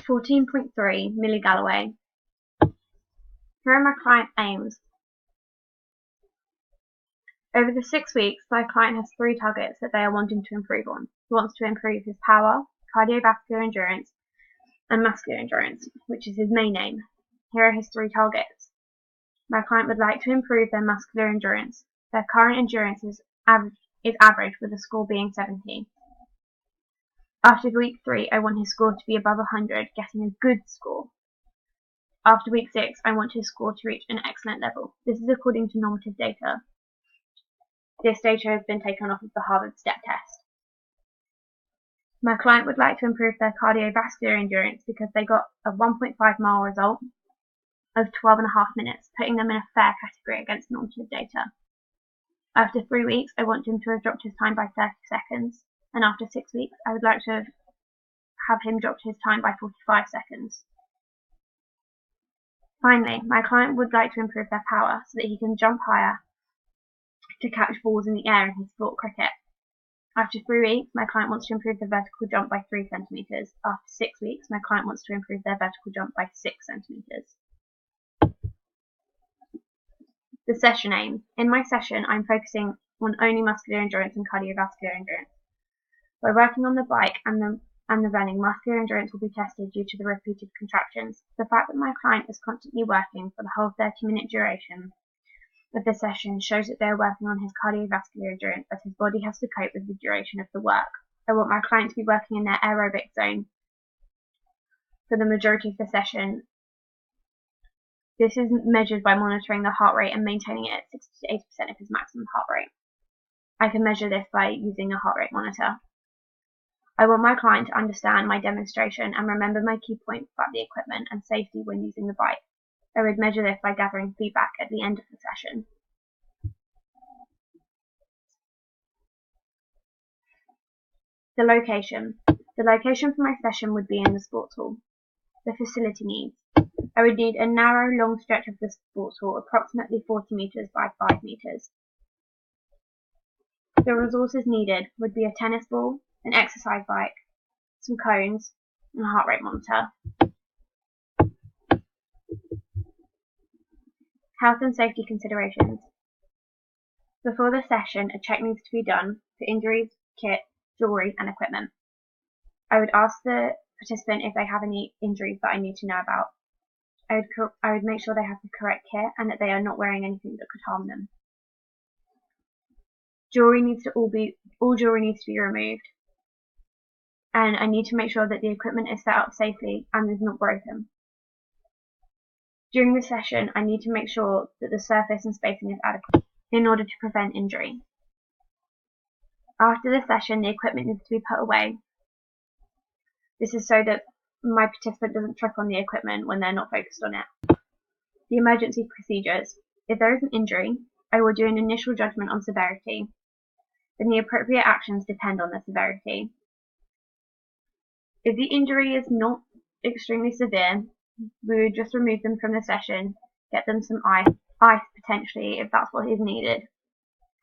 14.3 Millie Galloway. Here are my client aims. Over the 6 weeks, my client has 3 targets that they are wanting to improve on. He wants to improve his power, cardiovascular endurance, and muscular endurance, which is his main aim. Here are his 3 targets. My client would like to improve their muscular endurance. Their current endurance is average, with a score being 70. After week 3, I want his score to be above 100, getting a good score. After week 6, I want his score to reach an excellent level. This is according to normative data. This data has been taken off of the Harvard STEP test. My client would like to improve their cardiovascular endurance because they got a 1.5 mile result of 12.5 minutes, putting them in a fair category against normative data. After 3 weeks, I want him to have dropped his time by 30 seconds, and after 6 weeks, I would like to have him drop his time by 45 seconds. Finally, my client would like to improve their power so that he can jump higher to catch balls in the air in his sport cricket. After 3 weeks, my client wants to improve the vertical jump by 3 centimeters. After 6 weeks, my client wants to improve their vertical jump by 6 centimeters. The session aim. In my session, I'm focusing on only muscular endurance and cardiovascular endurance. By working on the bike and the running, muscular endurance will be tested due to the repeated contractions. The fact that my client is constantly working for the whole 30-minute duration of the session shows that they are working on his cardiovascular endurance, as his body has to cope with the duration of the work. I want my client to be working in their aerobic zone for the majority of the session. This is measured by monitoring the heart rate and maintaining it at 60 to 80% of his maximum heart rate. I can measure this by using a heart rate monitor. I want my client to understand my demonstration and remember my key points about the equipment and safety when using the bike. I would measure this by gathering feedback at the end of the session. The location. The location for my session would be in the sports hall. The facility needs. I would need a narrow, long stretch of the sports hall, approximately 40 meters by 5 meters. The resources needed would be a tennis ball, an exercise bike, some cones, and a heart rate monitor. Health and safety considerations. Before the session, a check needs to be done for injuries, kit, jewelry, and equipment. I would ask the participant if they have any injuries that I need to know about. I would make sure they have the correct kit and that they are not wearing anything that could harm them. All jewelry needs to be removed, and I need to make sure that the equipment is set up safely and is not broken. During the session, I need to make sure that the surface and spacing is adequate in order to prevent injury. After the session, the equipment needs to be put away. This is so that my participant doesn't trip on the equipment when they're not focused on it. The emergency procedures. If there is an injury, I will do an initial judgment on severity. Then the appropriate actions depend on the severity. If the injury is not extremely severe, we would just remove them from the session, get them some ice potentially if that's what is needed.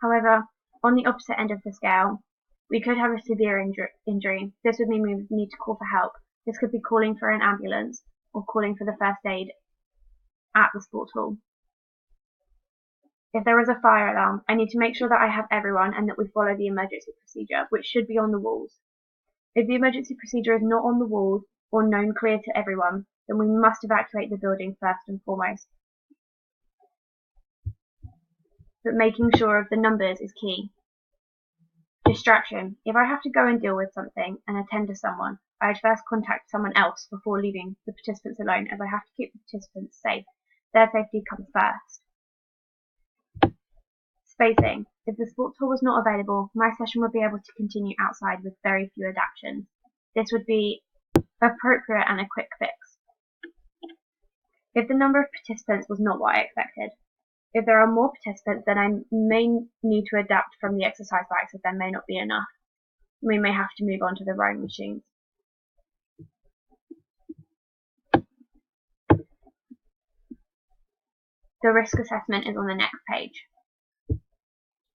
However, on the opposite end of the scale, we could have a severe injury. This would mean we would need to call for help. This could be calling for an ambulance or calling for the first aid at the sports hall. If there is a fire alarm, I need to make sure that I have everyone and that we follow the emergency procedure, which should be on the walls. If the emergency procedure is not on the walls or known clear to everyone, then we must evacuate the building first and foremost. But making sure of the numbers is key. Distraction. If I have to go and deal with something and attend to someone, I would first contact someone else before leaving the participants alone, as I have to keep the participants safe. Their safety comes first. Spacing. If the sports hall was not available, my session would be able to continue outside with very few adaptations. This would be appropriate and a quick fix. If the number of participants was not what I expected. If there are more participants, then I may need to adapt from the exercise bikes if there may not be enough. We may have to move on to the rowing machines. The risk assessment is on the next page.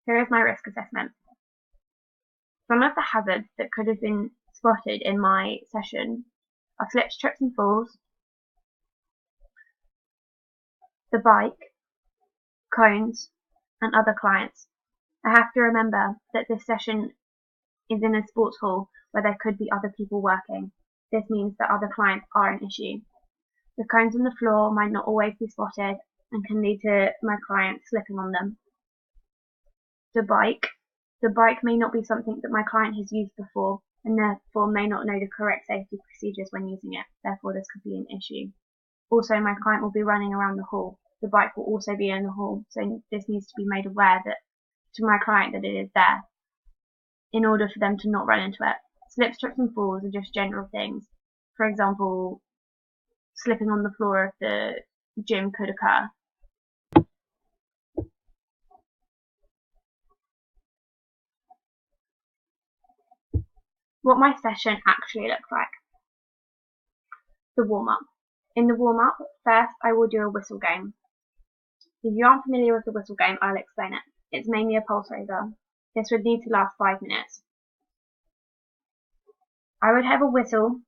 Here is my risk assessment. Some of the hazards that could have been spotted in my session are slips, trips and falls, the bike, cones, and other clients. I have to remember that this session is in a sports hall where there could be other people working. This means that other clients are an issue. The cones on the floor might not always be spotted and can lead to my client slipping on them. The bike may not be something that my client has used before and therefore may not know the correct safety procedures when using it. Therefore, this could be an issue. Also, my client will be running around the hall. The bike will also be in the hall, so this needs to be made aware to my client that it is there in order for them to not run into it. Slips, trips and falls are just general things. For example, slipping on the floor of the gym could occur. What my session actually looks like. The warm-up. In the warm-up, first I will do a whistle game. If you aren't familiar with the whistle game, I'll explain it. It's mainly a pulse raiser. This would need to last 5 minutes. I would have a whistle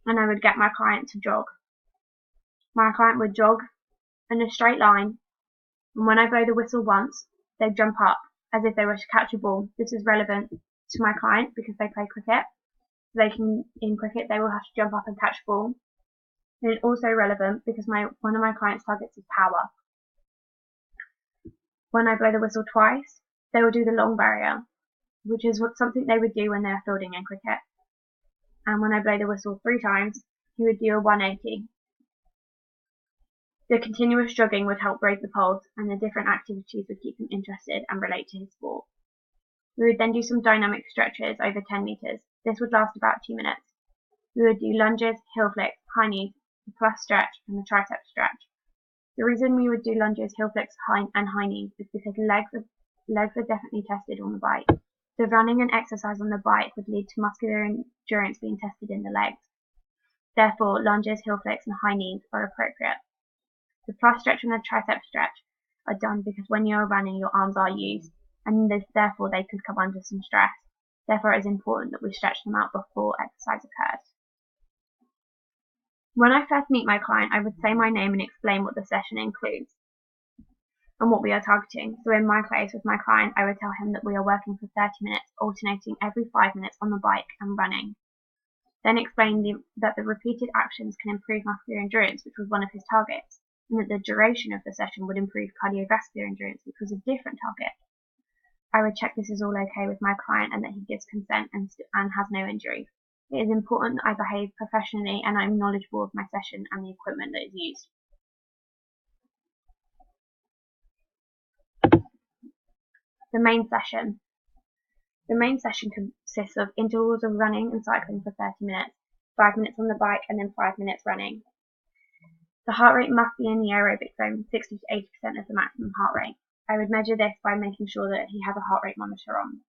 and I would get my client to jog. My client would jog in a straight line, and when I blow the whistle once, they'd jump up as if they were to catch a ball. This is relevant to my client because they play cricket. In cricket, they will have to jump up and catch a ball. And it's also relevant because one of my client's targets is power. When I blow the whistle twice, they will do the long barrier, which is something they would do when they're fielding in cricket. And when I blow the whistle 3 times, he would do a 180. The continuous jogging would help raise the pulse, and the different activities would keep him interested and relate to his sport. We would then do some dynamic stretches over 10 meters. This would last about 2 minutes. We would do lunges, heel flicks, high knees, the plus stretch, and the tricep stretch. The reason we would do lunges, heel flicks, and high knees is because legs are definitely tested on the bike. The running and exercise on the bike would lead to muscular endurance being tested in the legs. Therefore, lunges, heel flicks, and high knees are appropriate. The plus stretch and the tricep stretch are done because when you are running, your arms are used, and therefore they could come under some stress. Therefore, it is important that we stretch them out before exercise occurs. When I first meet my client, I would say my name and explain what the session includes and what we are targeting. So in my case, with my client, I would tell him that we are working for 30 minutes, alternating every 5 minutes on the bike and running. Then explain that the repeated actions can improve muscular endurance, which was one of his targets, and that the duration of the session would improve cardiovascular endurance, which was a different target. I would check this is all okay with my client and that he gives consent and has no injuries. It is important that I behave professionally and I'm knowledgeable of my session and the equipment that is used. The main session. The main session consists of intervals of running and cycling for 30 minutes, 5 minutes on the bike, and then 5 minutes running. The heart rate must be in the aerobic zone, 60 to 80% of the maximum heart rate. I would measure this by making sure that he has a heart rate monitor on.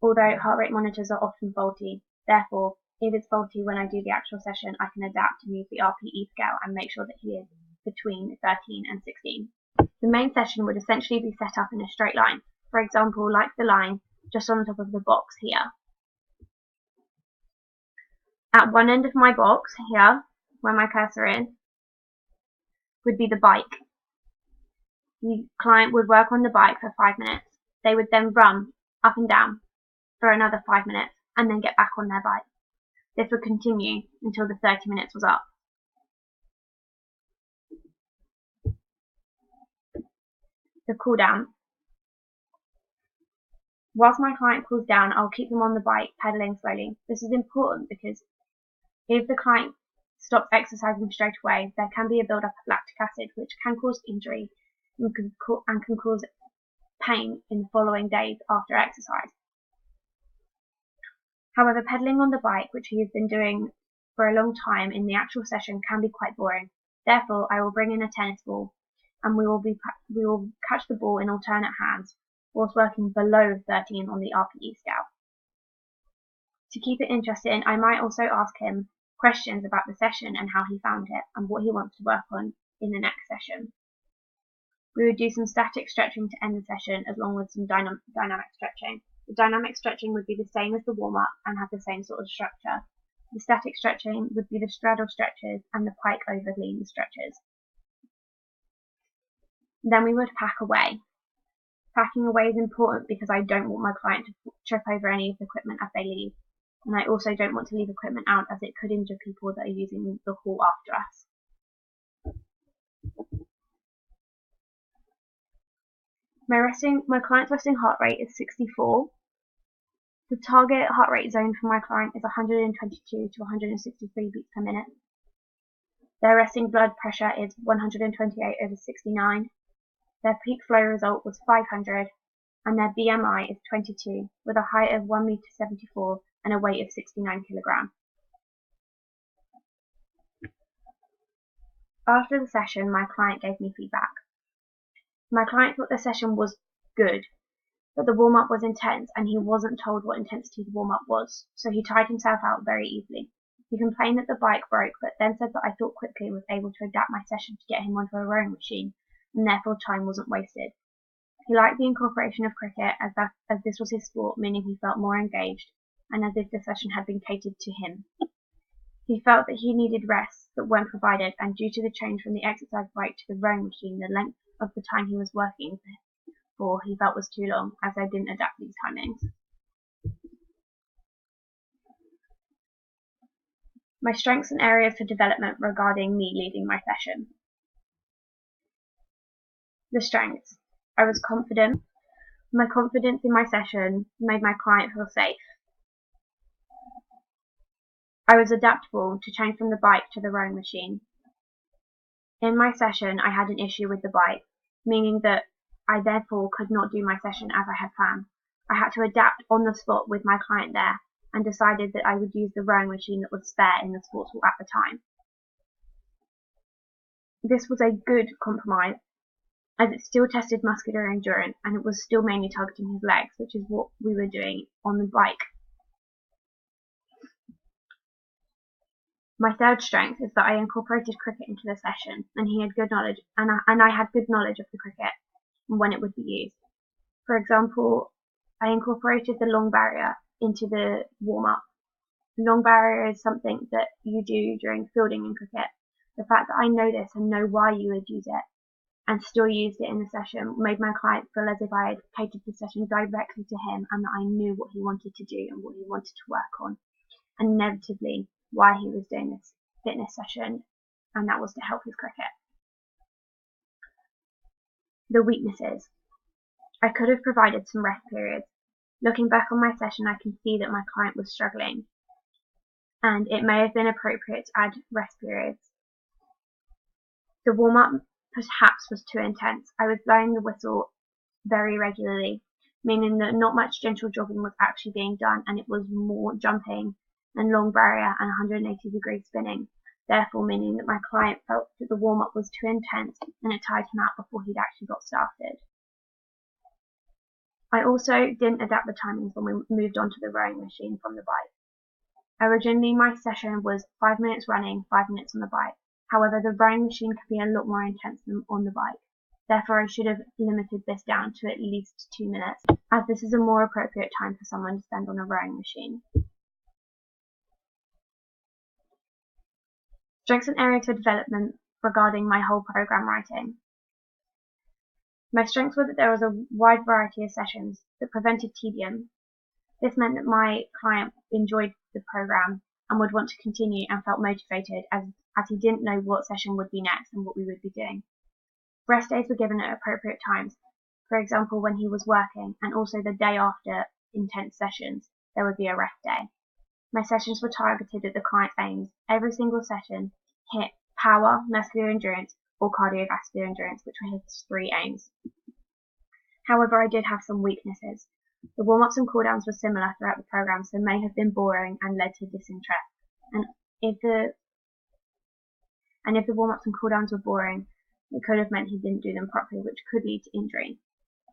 Although heart rate monitors are often faulty, therefore, if it's faulty when I do the actual session, I can adapt and use the RPE scale and make sure that he is between 13 and 16. The main session would essentially be set up in a straight line, for example, like the line just on top of the box here. At one end of my box here, where my cursor is, would be the bike. The client would work on the bike for 5 minutes. They would then run up and down for another 5 minutes and then get back on their bike. This would continue until the 30 minutes was up. The cool down. Whilst my client cools down, I'll keep them on the bike, pedaling slowly. This is important because if the client stops exercising straight away, there can be a build-up of lactic acid, which can cause injury and can cause pain in the following days after exercise. However, pedaling on the bike, which he has been doing for a long time in the actual session, can be quite boring. Therefore, I will bring in a tennis ball and we will catch the ball in alternate hands whilst working below 13 on the RPE scale. To keep it interesting, I might also ask him questions about the session and how he found it and what he wants to work on in the next session. We would do some static stretching to end the session along with some dynamic stretching. The dynamic stretching would be the same as the warm-up and have the same sort of structure. The static stretching would be the straddle stretches and the pike overlean stretches. Then we would pack away. Packing away is important because I don't want my client to trip over any of the equipment as they leave, and I also don't want to leave equipment out as it could injure people that are using the hall after us. My client's resting heart rate is 64. The target heart rate zone for my client is 122 to 163 beats per minute. Their resting blood pressure is 128/69. Their peak flow result was 500, and their BMI is 22, with a height of 1 meter 74 and a weight of 69 kilograms. After the session, my client gave me feedback. My client thought the session was good, but the warm-up was intense and he wasn't told what intensity the warm-up was, so he tired himself out very easily. He complained that the bike broke, but then said that I thought quickly and was able to adapt my session to get him onto a rowing machine, and therefore time wasn't wasted. He liked the incorporation of cricket as this was his sport, meaning he felt more engaged, and as if the session had been catered to him. He felt that he needed rests that weren't provided, and due to the change from the exercise bike to the rowing machine, the length of the time he was working for he felt was too long, as I didn't adapt these timings. My strengths and areas for development regarding me leading my session. The strengths. I was confident. My confidence in my session made my client feel safe. I was adaptable to change from the bike to the rowing machine. In my session, I had an issue with the bike, meaning that I therefore could not do my session as I had planned. I had to adapt on the spot with my client there, and decided that I would use the rowing machine that was spare in the sports hall at the time. This was a good compromise, as it still tested muscular endurance and it was still mainly targeting his legs, which is what we were doing on the bike. My third strength is that I incorporated cricket into the session, and he had good knowledge, and I had good knowledge of the cricket and when it would be used. For example, I incorporated the long barrier into the warm-up. Long barrier is something that you do during fielding in cricket. The fact that I know this and know why you would use it, and still used it in the session, made my client feel as if I had catered the session directly to him and that I knew what he wanted to do and what he wanted to work on, and inevitably why he was doing this fitness session, and that was to help his cricket. The weaknesses. I could have provided some rest periods. Looking back on my session, I can see that my client was struggling, and it may have been appropriate to add rest periods. The warm-up perhaps was too intense. I was blowing the whistle very regularly, meaning that not much gentle jogging was actually being done, and it was more jumping and long barrier and 180-degree spinning, therefore meaning that my client felt that the warm-up was too intense and it tired him out before he'd actually got started. I also didn't adapt the timings when we moved on to the rowing machine from the bike. Originally my session was 5 minutes running, 5 minutes on the bike. However, the rowing machine could be a lot more intense than on the bike. Therefore, I should have limited this down to at least 2 minutes, as this is a more appropriate time for someone to spend on a rowing machine. Strengths and areas for development regarding my whole program writing. My strengths were that there was a wide variety of sessions that prevented tedium. This meant that my client enjoyed the program and would want to continue and felt motivated as he didn't know what session would be next and what we would be doing. Rest days were given at appropriate times, for example when he was working, and also the day after intense sessions there would be a rest day. My sessions were targeted at the client's aims. Every single session hit power, muscular endurance, or cardiovascular endurance, which were his 3 aims. However, I did have some weaknesses. The warm-ups and cool-downs were similar throughout the program, so may have been boring and led to disinterest. And if the warm-ups and cool-downs were boring, it could have meant he didn't do them properly, which could lead to injury.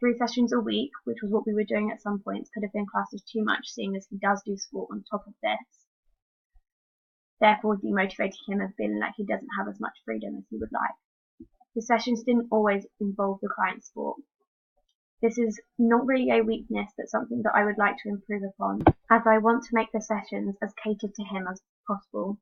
3 sessions a week, which was what we were doing at some points, could have been classed as too much, seeing as he does do sport on top of this, therefore demotivating him and feeling like he doesn't have as much freedom as he would like. The sessions didn't always involve the client's sport. This is not really a weakness, but something that I would like to improve upon, as I want to make the sessions as catered to him as possible